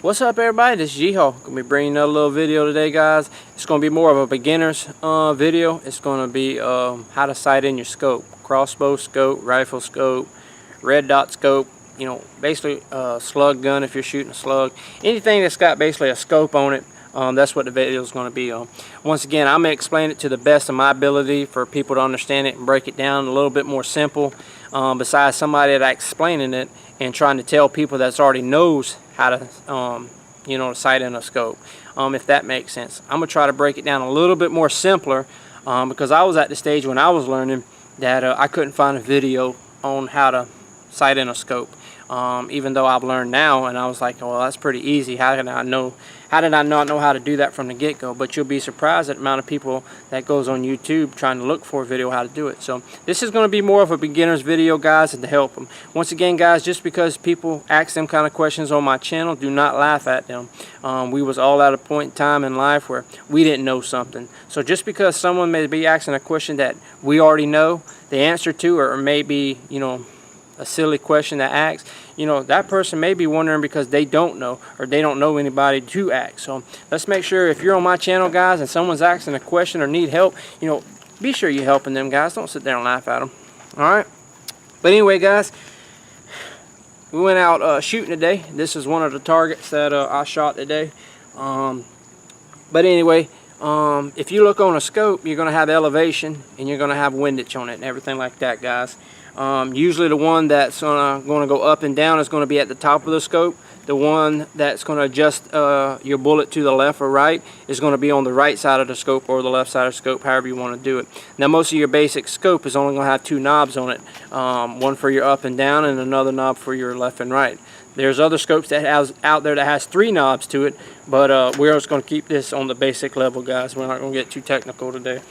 What's up, everybody? This is Yeehaw. Gonna be bringing another little video today, guys. It's gonna be more of a beginner's video. It's gonna be how to sight in your scope, crossbow scope, rifle scope, red dot scope. You know, basically slug gun if you're shooting a slug. Anything that's got basically a scope on it. That's what the video is going to be on. Once again, I'm going to explain it to the best of my ability for people to understand it and break it down a little bit more simple. Besides somebody that's explaining it and trying to tell people that already knows how to, you know, sight in a scope. If that makes sense. I'm going to try to break it down a little bit more simpler because I was at the stage when I was learning that I couldn't find a video on how to sight in a scope. Even though I've learned now, and I was like, well, that's pretty easy. How did I not know how to do that from the get-go? But you'll be surprised at the amount of people that goes on YouTube trying to look for a video how to do it. So this is going to be more of a beginner's video, guys, and to help them. Once again, guys, just because people ask them kind of questions on my channel, do not laugh at them. We was all at a point in time in life where we didn't know something. So just because someone may be asking a question that we already know the answer to, or maybe, you know, a silly question to ask, you know, that person may be wondering because they don't know, or they don't know anybody to ask. So let's make sure, if you're on my channel, guys, and someone's asking a question or need help, you know, be sure you're helping them, guys. Don't sit there and laugh at them. All right. But anyway, guys, we went out shooting today. This is one of the targets that I shot today. But anyway, if you look on a scope, you're going to have elevation and you're going to have windage on it and everything like that, guys. Usually the one that's going to go up and down is going to be at the top of the scope. The one that's going to adjust your bullet to the left or right is going to be on the right side of the scope or the left side of the scope, however you want to do it. Now, most of your basic scope is only going to have two knobs on it, one for your up and down and another knob for your left and right. There's other scopes that out there that has three knobs to it, but we're just going to keep this on the basic level, guys. We're not going to get too technical today.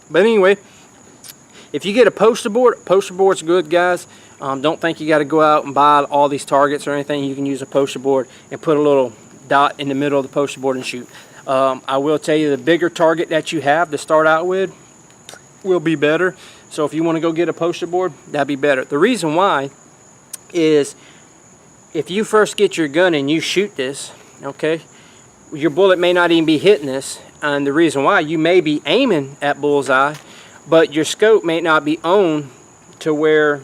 But anyway, if you get a poster board's good, guys. Don't think you got to go out and buy all these targets or anything. You can use a poster board and put a little dot in the middle of the poster board and shoot. I will tell you, the bigger target that you have to start out with will be better. So if you want to go get a poster board, that'd be better. The reason why is if you first get your gun and you shoot this, okay, your bullet may not even be hitting this. And the reason why, you may be aiming at bullseye, but your scope may not be on to where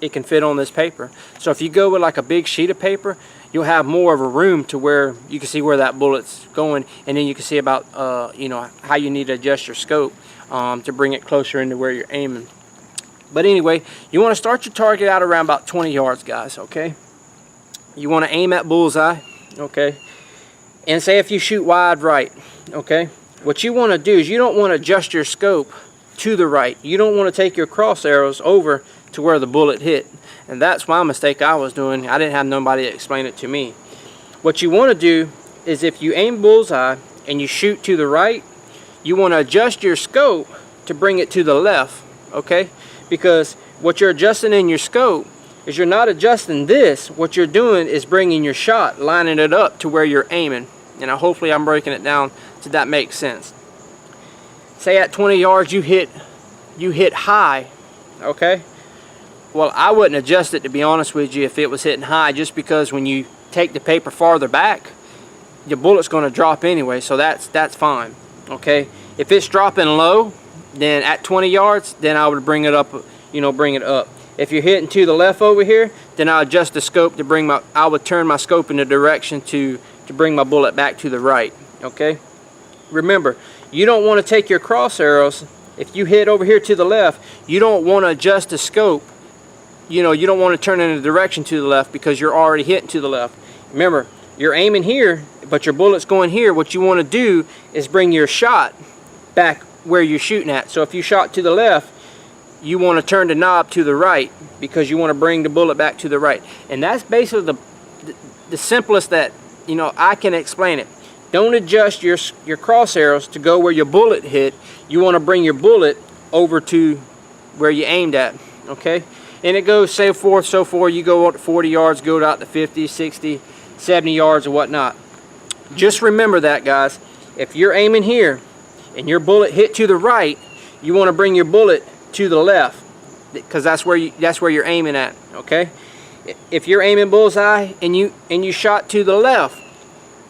it can fit on this paper. So if you go with like a big sheet of paper, you'll have more of a room to where you can see where that bullet's going, and then you can see about you know, how you need to adjust your scope to bring it closer into where you're aiming. But anyway, you want to start your target out around about 20 yards, guys, okay? You want to aim at bullseye, okay? And say if you shoot wide right, okay? What you want to do is you don't want to adjust your scope to the right. You don't want to take your cross arrows over to where the bullet hit. And that's my mistake I was doing. I didn't have nobody explain it to me. What you want to do is, if you aim bullseye and you shoot to the right, you want to adjust your scope to bring it to the left, okay? Because what you're adjusting in your scope is, you're not adjusting this. What you're doing is bringing your shot, lining it up to where you're aiming. And hopefully I'm breaking it down so that makes sense. Say at 20 yards you hit high, okay? Well, I wouldn't adjust it, to be honest with you, if it was hitting high, just because when you take the paper farther back, your bullet's going to drop anyway, so that's fine, okay? If it's dropping low, then at 20 yards, then I would bring it up, you know, bring it up. If you're hitting to the left over here, then I'll adjust the scope to bring I would turn my scope in the direction to bring my bullet back to the right, okay? Remember, you don't want to take your cross arrows. If you hit over here to the left, you don't want to adjust the scope. You know, you don't want to turn in the direction to the left because you're already hitting to the left. Remember, you're aiming here, but your bullet's going here. What you want to do is bring your shot back where you're shooting at. So if you shot to the left, you want to turn the knob to the right because you want to bring the bullet back to the right. And that's basically the simplest that, you know, I can explain it. Don't adjust your cross arrows to go where your bullet hit. You want to bring your bullet over to where you aimed at, okay? And it goes so forth, you go out to 40 yards, go out to 50, 60, 70 yards or whatnot. Just remember that, guys. If you're aiming here and your bullet hit to the right, you want to bring your bullet to the left because that's where you're aiming at, okay? if you're aiming bullseye and you shot to the left,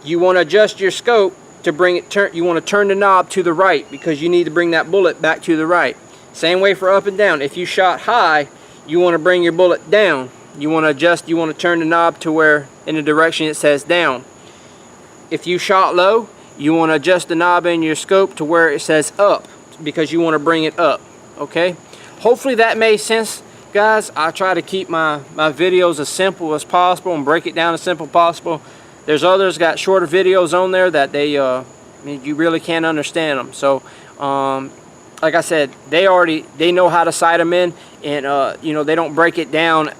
you want to adjust your scope to bring it you want to turn the knob to the right, because you need to bring that bullet back to the right. Same way for up and down. If you shot high, you want to bring your bullet down. You want to adjust, you want to turn the knob to where in the direction it says down. If you shot low, you want to adjust the knob in your scope to where it says up, because you want to bring it up. Okay, hopefully that made sense, guys. I try to keep my videos as simple as possible and break it down as simple as possible. There's others got shorter videos on there that they you really can't understand them. So like I said, they know how to sight them in, and you know, they don't break it down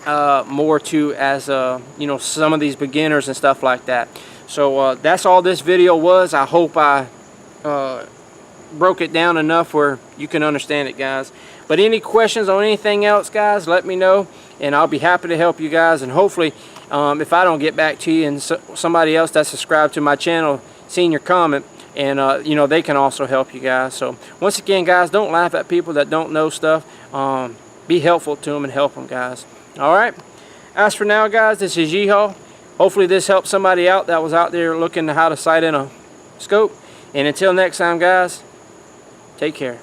more to as you know, some of these beginners and stuff like that. So that's all this video was. I hope I broke it down enough where you can understand it, guys. But any questions on anything else, guys, let me know, and I'll be happy to help you guys. And hopefully, if I don't get back to you and somebody else that's subscribed to my channel seen your comment, and you know, they can also help you guys. So once again, guys, don't laugh at people that don't know stuff. Be helpful to them and help them, guys. All right. As for now, guys, this is Yeehaw. Hopefully this helped somebody out that was out there looking at how to sight in a scope. And until next time, guys, take care.